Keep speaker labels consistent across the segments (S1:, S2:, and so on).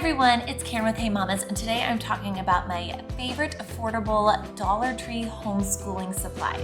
S1: everyone, it's Karen with Hey Mamas, and today I'm talking about my favorite affordable Dollar Tree homeschooling supplies.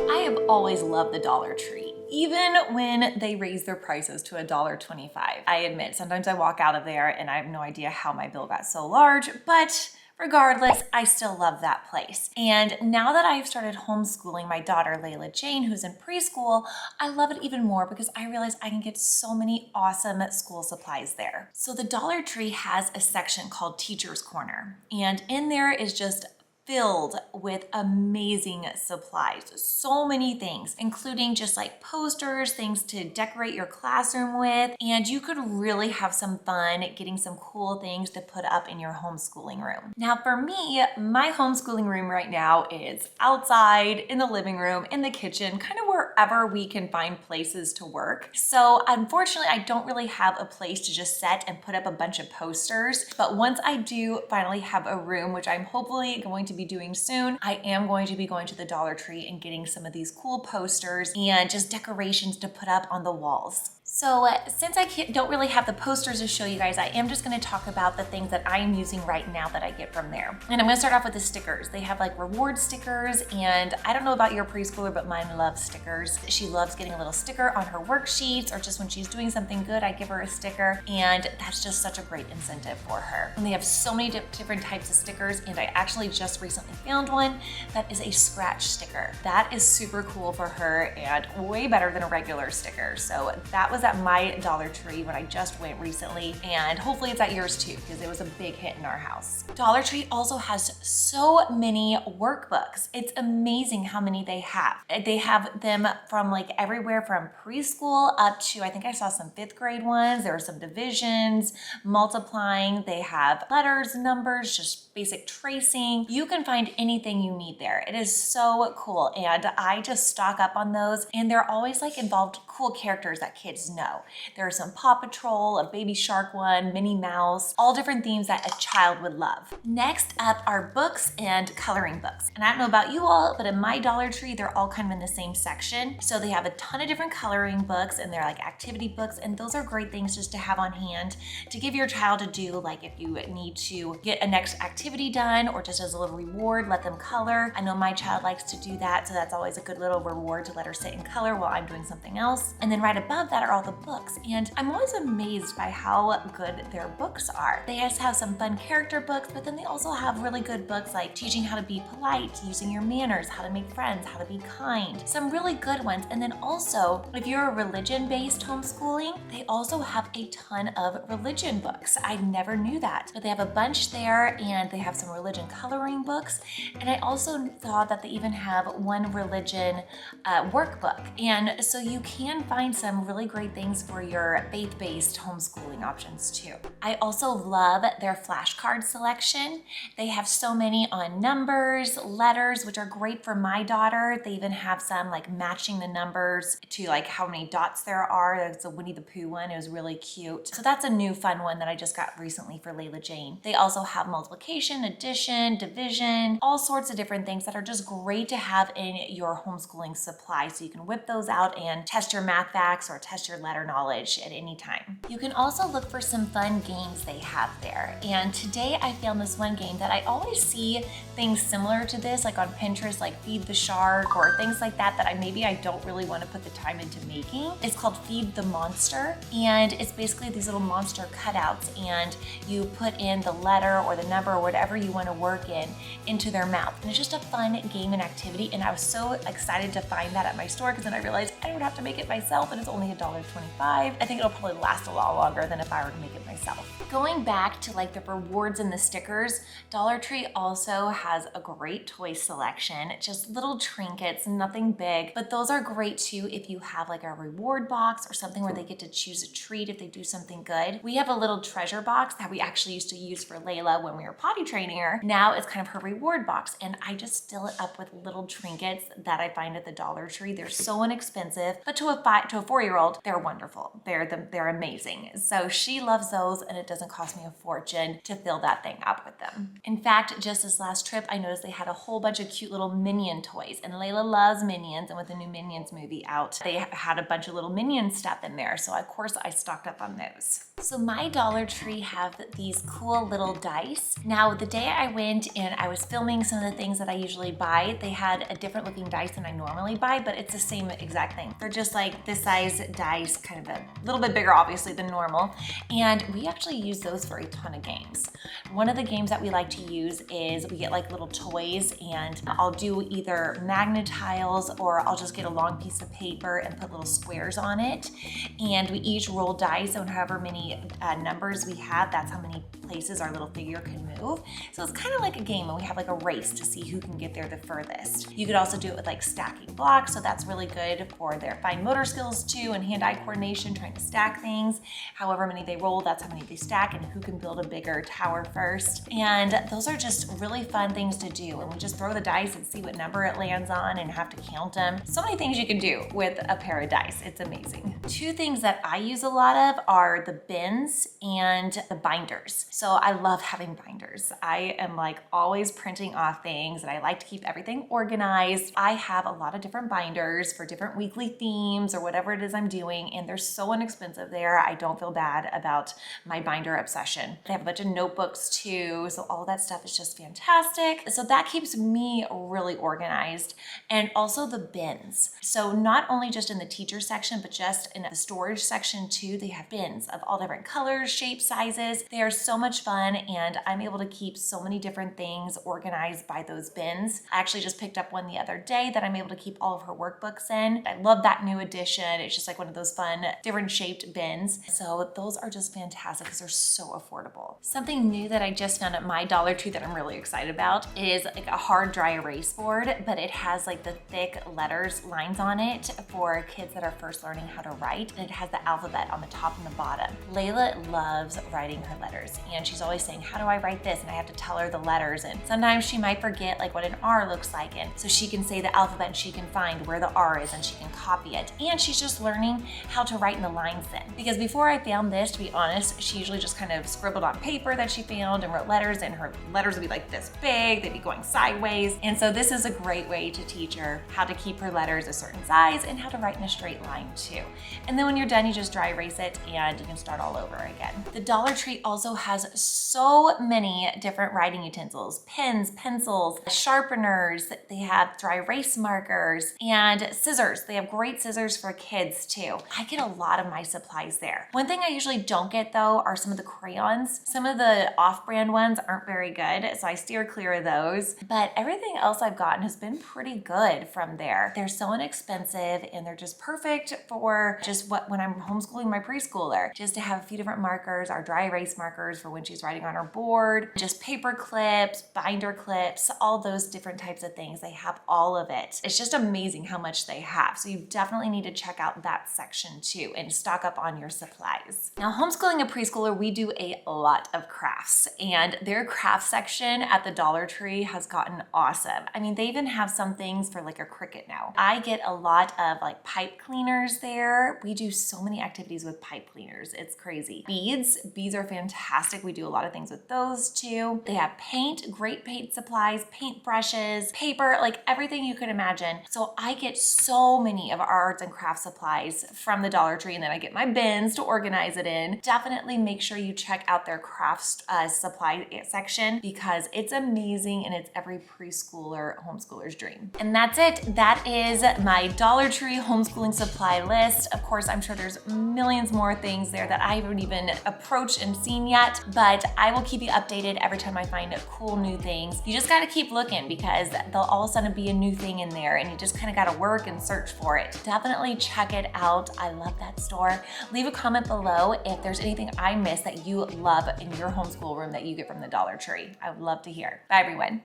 S1: I have always loved the Dollar Tree, even when they raise their prices to $1.25. I admit, sometimes I walk out of there and I have no idea how my bill got so large, but regardless, I still love that place. And now that I've started homeschooling my daughter, Layla Jane, who's in preschool, I love it even more because I realize I can get so many awesome school supplies there. So the Dollar Tree has a section called Teacher's Corner, and in there is just filled with amazing supplies. So many things, including just like posters, things to decorate your classroom with, and you could really have some fun getting some cool things to put up in your homeschooling room. Now for me, my homeschooling room right now is outside, in the living room, in the kitchen, kind of wherever we can find places to work. So unfortunately, I don't really have a place to just set and put up a bunch of posters, but once I do finally have a room, which I'm hopefully going to be doing soon, I am going to be going to the Dollar Tree and getting some of these cool posters and just decorations to put up on the walls. So since I don't really have the posters to show you guys, I am just going to talk about the things that I am using right now that I get from there. And I'm going to start off with the stickers. They have like reward stickers, and I don't know about your preschooler, but mine loves stickers. She loves getting a little sticker on her worksheets, or just when she's doing something good, I give her a sticker, and that's just such a great incentive for her. And they have so many different types of stickers, and I actually just recently found one that is a scratch sticker. That is super cool for her and way better than a regular sticker. So that was at my Dollar Tree when I just went recently, and hopefully it's at yours too, because it was a big hit in our house. Dollar Tree also has so many workbooks. It's amazing how many they have. They have them from like everywhere from preschool up to, I think I saw some 5th grade ones. There are some divisions, multiplying. They have letters, numbers, just basic tracing. You can find anything you need there. It is so cool, and I just stock up on those, and they're always like involved cool characters that kids know. There are some Paw Patrol, a Baby Shark one, Minnie Mouse, all different themes that a child would love. Next up are books and coloring books. And I don't know about you all, but in my Dollar Tree, they're all kind of in the same section. So they have a ton of different coloring books, and they're like activity books, and those are great things just to have on hand to give your child to do, like if you need to get a next activity done, or just as a little reward, let them color. I know my child likes to do that, so that's always a good little reward to let her sit and color while I'm doing something else. And then right above that are all the books, and I'm always amazed by how good their books are. They just have some fun character books, but then they also have really good books like teaching how to be polite, using your manners, how to make friends, how to be kind, some really good ones. And then also, if you're a religion-based homeschooling, they also have a ton of religion books. I never knew that, but they have a bunch there, and they have some religion coloring books. And I also saw that they even have one religion workbook, and so you can find some really great things for your faith-based homeschooling options too. I also love their flashcard selection. They have so many on numbers, letters, which are great for my daughter. They even have some like matching the numbers to like how many dots there are. There's a Winnie the Pooh one. It was really cute. So that's a new fun one that I just got recently for Layla Jane. They also have multiplication, addition, division, all sorts of different things that are just great to have in your homeschooling supply, so you can whip those out and test your math facts or test your letter knowledge at any time. You can also look for some fun games they have there. And today I found this one game that I always see things similar to this, like on Pinterest, like Feed the Shark or things like that, that maybe I don't really want to put the time into making. It's called Feed the Monster, and it's basically these little monster cutouts, and you put in the letter or the number or whatever you want to work in into their mouth. And it's just a fun game and activity, and I was so excited to find that at my store, because then I realized I don't have to make it myself, and it's only $1.25. I think it'll probably last a lot longer than if I were to make it myself. Going back to like the rewards and the stickers, Dollar Tree also has a great toy selection, just little trinkets, nothing big, but those are great too if you have like a reward box or something where they get to choose a treat if they do something good. We have a little treasure box that we actually used to use for Layla when we were potty training her. Now it's kind of her reward box, and I just fill it up with little trinkets that I find at the Dollar Tree. They're so inexpensive, but to a 4-year-old, they're they're wonderful. They're amazing. So she loves those, and it doesn't cost me a fortune to fill that thing up with them. In fact, just this last trip, I noticed they had a whole bunch of cute little Minion toys, and Layla loves Minions, and with the new Minions movie out, they had a bunch of little Minion stuff in there. So of course I stocked up on those. So my Dollar Tree have these cool little dice. Now, the day I went and I was filming some of the things that I usually buy, they had a different looking dice than I normally buy, but it's the same exact thing. They're just like this size dice, kind of a little bit bigger obviously than normal. And we actually use those for a ton of games. One of the games that we like to use is we get like little toys, and I'll do either magnet tiles, or I'll just get a long piece of paper and put little squares on it. And we each roll dice, and however many numbers we have, that's how many places our little figure can move. So it's kind of like a game, and we have like a race to see who can get there the furthest. You could also do it with like stacking blocks, so that's really good for their fine motor skills too, and hand-eye coordination, trying to stack things. However many they roll, that's how many they stack, and who can build a bigger tower first. And those are just really fun things to do, and we just throw the dice and see what number it lands on and have to count them. So many things you can do with a pair of dice. It's amazing. Two things that I use a lot of are the bins and the binders. So I love having binders. I am like always printing off things, and I like to keep everything organized. I have a lot of different binders for different weekly themes or whatever it is I'm doing, and they're so inexpensive there. I don't feel bad about my binder obsession. They have a bunch of notebooks too, so all that stuff is just fantastic. So that keeps me really organized. And also the bins. So not only just in the teacher section, but just in the storage section too, they have bins of all different colors, shapes, sizes. They are so much fun, and I'm able to keep so many different things organized by those bins. I actually just picked up one the other day that I'm able to keep all of her workbooks in. I love that new addition. It's just like one of those fun, different shaped bins. So those are just fantastic because they're so affordable. Something new that I just found at my Dollar Tree that I'm really excited about is like a hard dry erase board, but it has like the thick letters lines on it for kids that are first learning how to write, and it has the alphabet on the top and the bottom. Layla loves writing her letters, and she's always saying, how do I write this? And I have to tell her the letters, and sometimes she might forget like what an R looks like, and so she can say the alphabet and she can find where the R is and she can copy it. And she's just learning how to write in the lines then. Because before I found this, to be honest, she usually just kind of scribbled on paper that she found and wrote letters, and her letters would be like this big, they'd be going sideways. And so this is a great way to teach her how to keep her letters a certain size and how to write in a straight line too. And then when you're done, you just dry erase it and you can start all over again. The Dollar Tree also has so many different writing utensils, pens, pencils, sharpeners. They have dry erase markers and scissors. They have great scissors for kids too. I get a lot of my supplies there. One thing I usually don't get though are some of the crayons. Some of the off-brand ones aren't very good, so I steer clear of those. But everything else I've gotten has been pretty good from there. They're so inexpensive, and they're just perfect for just when I'm homeschooling my preschooler, just to have a few different markers, our dry erase markers for when she's writing on her board, just paper clips, binder clips, all those different types of things. They have all of it. It's just amazing how much they have. So you definitely need to check out that section too and stock up on your supplies. Now, homeschooling a preschooler, we do a lot of crafts, and their craft section at the Dollar Tree has gotten awesome. I mean, they even have some things for like a Cricut now. I get a lot of like pipe cleaners there. We do so many activities with pipe cleaners. It's crazy. Beads are fantastic. We do a lot of things with those too. They have paint, great paint supplies, paint brushes, paper, like everything you could imagine. So I get so many of our arts and craft supplies from the Dollar Tree, and then I get my bins to organize it in. Definitely make sure you check out their crafts supply section, because it's amazing and it's every preschooler homeschooler's dream. And that's it. That is my Dollar Tree homeschooling supply list. Of course, I'm sure there's millions more things there that I haven't even approached and seen yet, but I will keep you updated every time I find cool new things. You just gotta keep looking, because there'll all of a sudden be a new thing in there, and you just kind of gotta work and search for it. Definitely check it out. I love that store. Leave a comment below if there's anything I missed that you love in your homeschool room that you get from the Dollar Tree. I would love to hear. Bye everyone.